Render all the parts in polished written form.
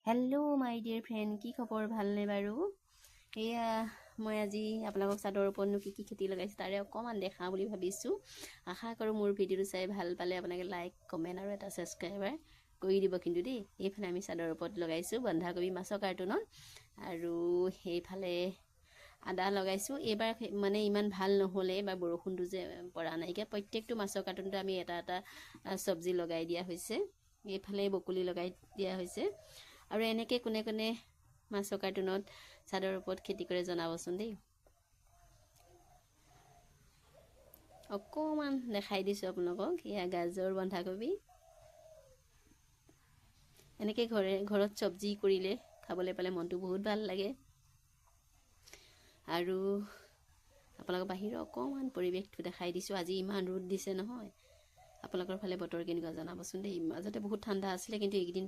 Hello' মাই dear friend, কি খবৰ? ভালনে বাৰু? এয়া মই আজি আপোনালোকক চাদৰ ওপৰতনো কি খেতি লগাইছোঁ তাৰে অকণমান দেখাওঁ বুলি ভাবিছোঁ। আশা কৰোঁ মোৰ ভিডিঅ'টো চাই ভাল পালে আপোনালোকে লাইক, কমেণ্ট আৰু এটা ছাবস্ক্ৰাইবাৰ কৰি দিব কিন্তু দেই। এইফালে আমি চাদৰ ওপৰত লগাইছোঁ বন্ধাকবি মাছৰ কাৰ্টুনত, আৰু সেইফালে আদা লগাইছোঁ। এইবাৰ মানে ইমান ভাল নহ'লে, এইবাৰ বৰষুণটো যে পৰা নাইকিয়া, প্ৰত্যেকটো মাছৰ কাৰ্টুনতে আমি এটা এটা চব্জি লগাই দিয়া হৈছে। এইফালে বকলি লগাই দিয়া হৈছে। আৰু এনেকৈ কোনে কোনে মাছৰ কাৰ্টুনত চাদৰ ওপৰত খেতি কৰে জনাবচোন দেই। অকণমান দেখাই দিছোঁ আপোনালোকক। এয়া গাজৰ, বন্ধাকবি। এনেকৈ ঘৰত চব্জি কৰিলে খাবলৈ পালে মনটো বহুত ভাল লাগে। আৰু আপোনালোকৰ বাহিৰৰ অকণমান পৰিৱেশটো দেখাই দিছোঁ। আজি ইমান ৰ'দ দিছে নহয়। আপোনালোকৰ ফালে বতৰ কেনেকুৱা জনাবচোন দেই। মাজতে বহুত ঠাণ্ডা আছিলে, কিন্তু এইকেইদিন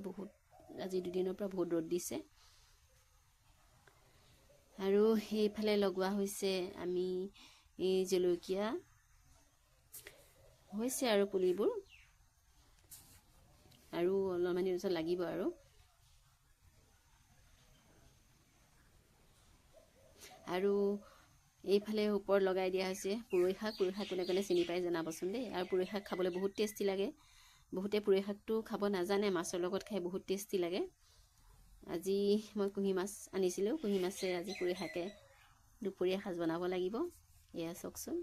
আজি দুদিনৰ পৰা বহুত ৰ'দ দিছে। আৰু সেইফালে লগোৱা হৈছে আমি জলকীয়া হৈছে আৰু পুলিবোৰ, আৰু অলপমান দিনৰ পিছত লাগিব। আৰু এইফালে ওপৰত লগাই দিয়া হৈছে পুৰৈ শাক। পুৰৈ শাক কোনে কোনে চিনি পাই জনাবচোন দেই। আৰু পুৰৈ শাক খাবলৈ বহুত টেষ্টি লাগে। বহুতে পুৰৈ শাকটো খাব নাজানে, মাছৰ লগত খাই বহুত টেষ্টি লাগে। আজি মই কুঁহি মাছ আনিছিলোঁ। কুঁহি মাছে আজি পুৰৈ শাকে দুপৰীয়া সাজ বনাব লাগিব। এয়া চাওকচোন,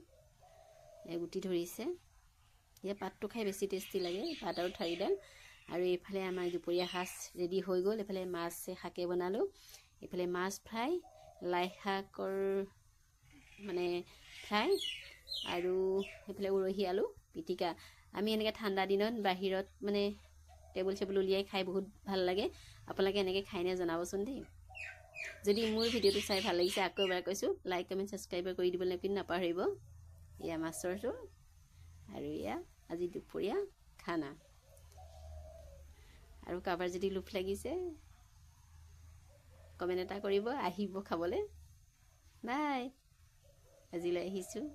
এয়া গুটি ধৰিছে। এয়া পাতটো খাই বেছি টেষ্টি লাগে, পাত আৰু ঠাৰিডাল। আৰু এইফালে আমাৰ দুপৰীয়া সাজ ৰেডি হৈ গ'ল। এইফালে মাছে শাকে বনালোঁ, এইফালে মাছ ফ্ৰাই, লাই শাকৰ মানে ফ্ৰাই, আৰু সেইফালে উৰহি আলু পিটিকা। আমি এনেকৈ ঠাণ্ডা দিনত বাহিৰত মানে টেবুল চেবুল উলিয়াই খাই বহুত ভাল লাগে। আপোনালোকে এনেকৈ খাইনে জনাবচোন দেই। যদি মোৰ ভিডিঅ'টো চাই ভাল লাগিছে, আকৌ এবাৰ কৈছোঁ, লাইক, কমেণ্ট, ছাবস্ক্ৰাইবাৰ কৰি দিবলৈ কিন্তু নাপাহৰিব। এয়া মাছৰ জোল, আৰু এয়া আজি দুপৰীয়া খানা। আৰু কাৰোবাৰ যদি লোভ লাগিছে কমেণ্ট এটা কৰিব, আহিব খাবলৈ। বাই, আজিলৈ আহিছোঁ।